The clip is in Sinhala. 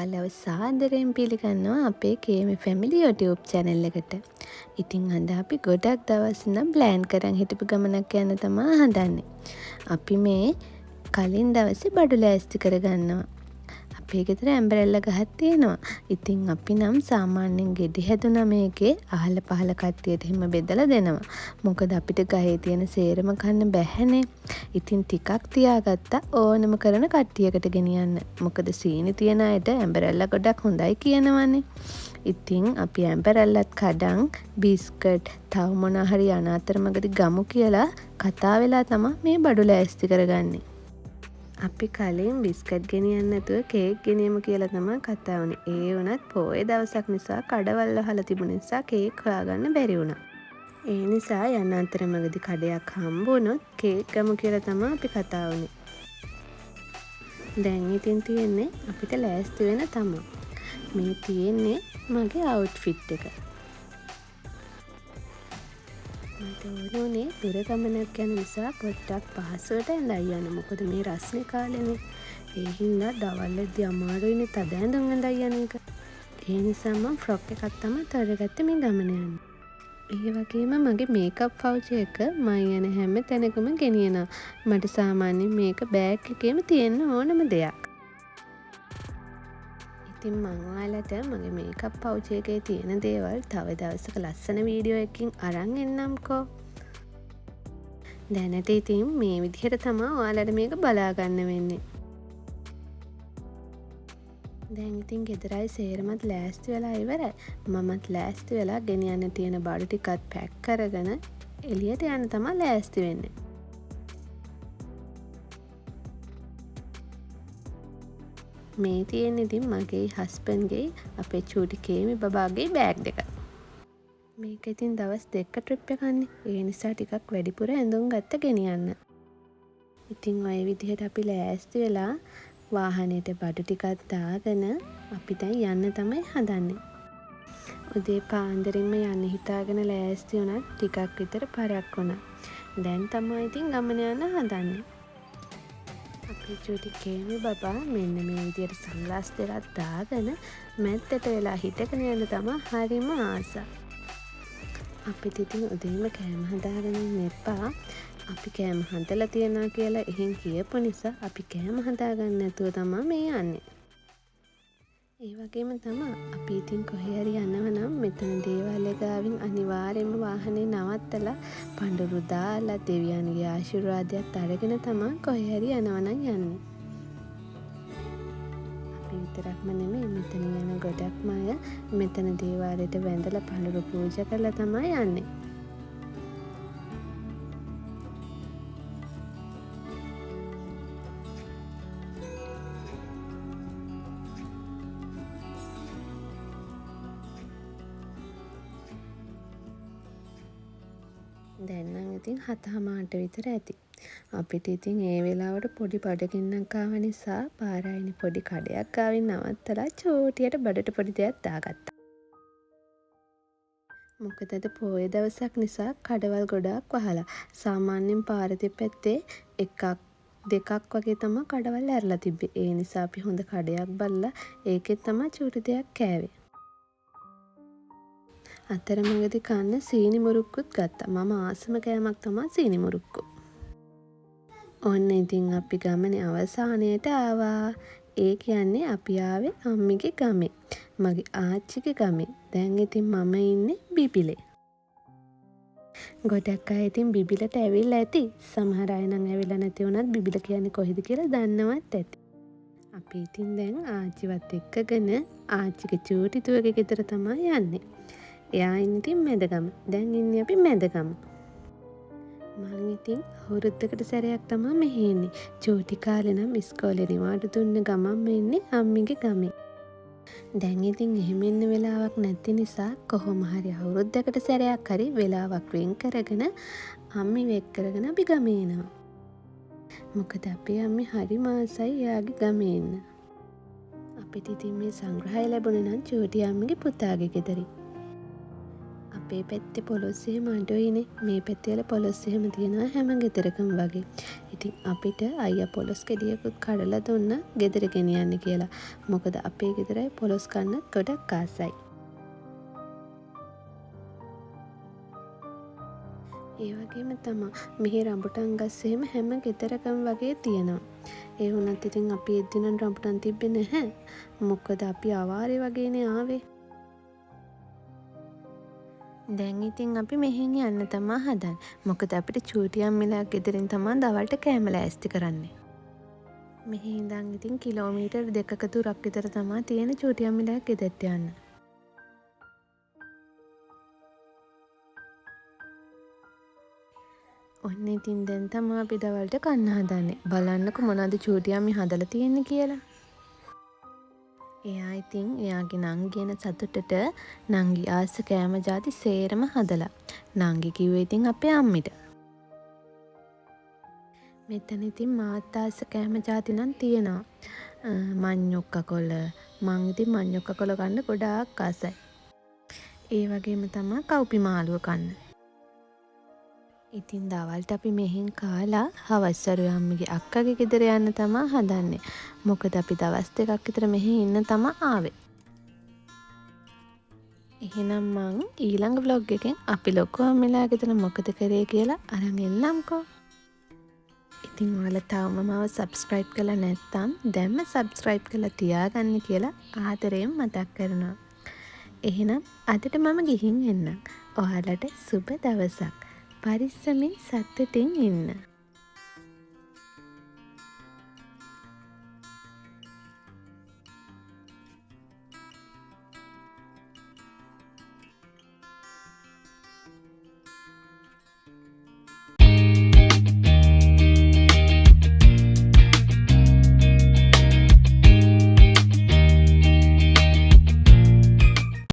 ඔයාලව සාදරයෙන් පිළිගන්නවා අපේ KM ෆැමිලි YouTube channel එකට. ඉතින් අද අපි ගොඩක් දවස් ඉඳන් ප්ලෑන් කරන් හිටපු ගමනක් යන්න තමයි හදන්නේ. අපි මේ කලින් දවසේ බඩු ලෑස්ති කරගන්නවා. අපේ ගෙදර ඇම්බරෙල්ලා ගහක් තියෙනවා. ඉතින් අපි නම් සාමාන්‍යයෙන් ගෙඩි හැදුනා මේකේ අහල පහල කට්ටියට එහෙම බෙදලා දෙනවා. මොකද අපිට ගහේ තියෙන සේරම කන්න බැහැනේ. ඉතින් ටිකක් තියාගත්තා ඕනම කරන කට්ටියකට ගෙනියන්න. මොකද සීනි තියන අයට ඇම්බරෙල්ලා ගොඩක් හොඳයි කියනවනේ. ඉතින් අපි ඇම්බරෙල්ලත් කඩන් බිස්කට් තව මොනවා හරි අනාතරමඟදී ගමු කියලා කතා වෙලා තමයි මේ බඩු ලෑස්ති කරගන්නේ. අපි කලින් බිස්කට් ගෙනියන්න නැතුව කේක් ගෙනියමු කියලා තමයි කතා වුණේ. ඒ වුණත් පොයේ දවසක් නිසා කඩවල් වහලා තිබුණ නිසා කේක් හොයාගන්න බැරි වුණා. ඒ නිසා යන අතරමඟදී කඩයක් හම්බ වුණොත් කේක් ගමු කියලා තමයි අපි කතා වුණේ. දැන් ඉතින් තියෙන්නේ අපිට ලෑස්ති වෙන තමයි. මේ තියෙන්නේ මගේ අවුට්ෆිට් එක. මට ඕනේ දුර ගමනක් යන නිසා පොඩ්ඩක් පහසුවට ඇඳයි යන්න. මොකද මේ රස්නේ කාලෙනේ. ඒ හින්දා දවල්වලදී අමාරුයිනේ තද ඇඳුම් ඇඳයි යන එක. ඒ නිසා මම ෆ්‍රොක් එකක් තමයි තෝරගත්තේ මේ ගමන යන්න. ඒ වගේම මගේ මේකප් පවුච් එක මම යන හැම තැනකම ගෙනියනවා. මට සාමාන්‍යයෙන් මේක බෑග් එකේම තියෙන්න ඕනම දෙයක්. ඉතින් මං ඔයාලට මගේ මේකප් පවුච් එකේ තියෙන දේවල් තව දවසක ලස්සන වීඩියෝ එකකින් අරන් එන්නම්කෝ. දැනට ඉතින් මේ විදිහට තමයි ඔයාලට මේක බලා ගන්න වෙන්නේ. දැන් ඉතින් ගෙදරයි සේරමත් ලෑස්ති වෙලා ඉවරයි. මමත් ලෑස්ති වෙලා ගෙනියන්න තියෙන බඩු ටිකත් පැක් කරගෙන එළියට යන්න තමයි ලෑස්ති වෙන්නේ. මේ තියෙන ඉතින් මගේ හස්බන්ඩ්ගේ අපේ චූටි කේමි බබාගේ බෑග් දෙක. මේක ඉතින් දවස් 2ක ට්‍රිප් එකක්නේ. ඒ නිසා ටිකක් වැඩිපුර ඇඳුම් ගත්ත ගෙනියන්න. ඉතින් ඔය විදිහට අපි ලෑස්ති වෙලා වාහනේට බඩු ටිකක් දාගෙන අපි දැන් යන්න තමයි හදන්නේ. උදේ පාන්දරින්ම යන්න හිතාගෙන ලෑස්ති වුණා ටිකක් විතර පරක් වුණා. දැන් තමයි ඉතින් ගමන යන්න හදන්නේ. අපේ චූටි කේමි බබා මෙන්න මේ විදියට සන්ග්ලාස් දෙකක් දාගෙන මැද්දට වෙලා හිටගෙන යන්න තමයි හරිම ආසයි. අපිට ඉතින් උදේම කෑම හදාගෙන ඉන්න එපා. අපි කෑම හදලා තියනවා කියලා එහෙන් කියපු නිසා අපි කෑම හදාගන්න නැතුව තමයි මේ යන්නේ. ඒ වගේම තමයි අපි ඉතින් කොහේ හරි යනවා නම් මෙතන දේවාලය ගාවින් අනිවාර්යයෙන්ම වාහනේ නවත්තලා පඳුරු දාලා දෙවියන්ගේ ආශිර්වාදයත් අරගෙන තමයි කොහේ හරි යනවා නම් යන්නේ. අපි විතරක්ම නෙමෙයි මෙතන යන ගොඩක්ම අය මෙතන දේවාලයට වැඳලා පඳුරු පූජා කරලා තමයි යන්නේ. දැන් නම් ඉතින් 7:00 විතර ඇති. අපිට ඉතින් ඒ වෙලාවට පොඩි බඩගින්නක් ආව නිසා පාරායිනේ පොඩි කඩයක් ගාවින් නවත්තලා චෝටියට බඩට පොඩි දෙයක් දාගත්තා. මොකද අද පොයේ දවසක් නිසා කඩවල් ගොඩාක් වහලා. සාමාන්‍යයෙන් පාර දෙපැත්තේ එකක් දෙකක් වගේ තමයි කඩවල් ඇරලා තිබ්බේ. ඒ නිසා අපි හොඳ කඩයක් බලලා ඒකෙන් තමයි චූටි දෙයක් කෑවේ. අතරමඟදී කන්න සීනි මුරුක්කුත් ගත්තා. මම ආසම කෑමක් තමයි සීනි මුරුක්කු. ඔන්න ඉතින් අපි ගමනේ අවසානයට ආවා. ඒ කියන්නේ අපි ආවේ අම්මිගේ ගමේ. මගේ ආච්චිගේ ගමේ. දැන් ඉතින් මම ඉන්නේ බිබිලේ. ගොඩක් අය ඉතින් බිබිලට ඇවිල්ලා ඇති. සමහර අය නම් ඇවිල්ලා නැති වුණත් බිබිල කියන්නේ කොහෙද කියලා දන්නවත් ඇති. අපි ඉතින් දැන් ආච්චිවත් එක්කගෙන ආච්චිගේ චූටි දුවගේ ගෙදර තමයි යන්නේ. එයා ඉන්නේ ඉතින් මැදගම. දැන් ඉන්නේ අපි මැදගම. මං ඉතින් අවුරුද්දකට සැරයක් තමයි මෙහෙ එන්නේ. චූටි කාලේ නම් ඉස්කෝලේ නිවාඩු දුන්න ගමන්ම එන්නේ අම්මිගේ ගමේ. දැන් ඉතින් එහෙම එන්න වෙලාවක් නැති නිසා කොහොම හරි අවුරුද්දකට සැරයක් හරි වෙලාවක් වෙන් කරගෙන අම්මිව එක් කරගෙන අපි ගමේ එනවා. මොකද අපේ අම්මි හරි මාසයි එයාගේ ගමේ එන්න. අපිට ඉතින් මේ සංග්‍රහය ලැබුණේ නම් චූටි අම්මිගේ පුතාගේ ගෙදරින්. අපේ පැත්තේ පොලොස් එහෙම අඩුයිනේ. මේ පැත්තේ වල පොලොස් එහෙම තියෙනවා හැම ගෙදරකම වගේ. ඉතින් අපිට අයියා පොලොස් ගෙඩියකුත් කඩලා දුන්නා ගෙදර ගෙනියන්න කියලා. මොකද අපේ ගෙදර පොලොස් කන්න ගොඩක් ආසයි. ඒ වගේම තමයි මෙහි රඹුටන් ගස් එහෙම හැම ගෙදරකම වගේ තියෙනවා. ඒ වුණත් ඉතින් අපි එද්දි නම් රඹුටන් තිබ්බේ නැහැ. මොකද අපි අවාරේ වගේනේ ආවේ. දැන් ඉතින් අපි මෙහෙන් යන්න තමා හදන්නේ. මොකද අපිට චූටි අම්මිලා ගෙදරින් තමා දවල්ට කෑම ලෑස්ති කරන්නේ. මෙහි ඉඳන් ඉතින් කිලෝමීටර් 2ක දුරක් විතර තමා තියෙන චූටි අම්මිලා ගෙදරට යන්න. ඔන්න ඉතින් දැන් තමා අපි දවල්ට කන්න හදන්නේ. බලන්නකො මොනවද චූටි අම්මි හදලා තියෙන්නේ කියලා. එයා ඉතින් එයාගේ නංගි එන සතුටට නංගි ආස කෑම ಜಾති සේරම හදලා. නංගි කිව්වේ ඉතින් අපේ අම්මිට. මෙතන ඉතින් මාත් ආස කෑම ಜಾති නම් තියෙනවා. මඤ්ඤොක්කකොළ. මං ඉතින් මඤ්ඤොක්කකොළ ගන්න ගොඩාක් ආසයි. ඒ වගේම තමයි කව්පි මාළුව කන්න. ඉතින් දවල්ට අපි මෙහෙන් කාලා හවස් වරුවේ අම්මිගේ අක්කගේ ගෙදර යන්න තමා හදන්නේ. මොකද අපි දවස් 2ක් විතර මෙහෙ ඉන්න තමා ආවේ. එහෙනම් මං ඊළඟ vlog එකෙන් අපි ලොකු අම්මලා ගෙදර මොකද කරේ කියලා අරන් එන්නම්කෝ. ඉතින් ඔයාලා තාම මාව subscribe කරලා නැත්නම් දැන්ම subscribe කරලා තියාගන්න කියලා ආදරයෙන් මතක් කරනවා. එහෙනම් අදට මම ගිහින් එන්නම්. ඔයාලට සුබ දවසක්. පරිස්සමින් සතුටින් ඉන්න.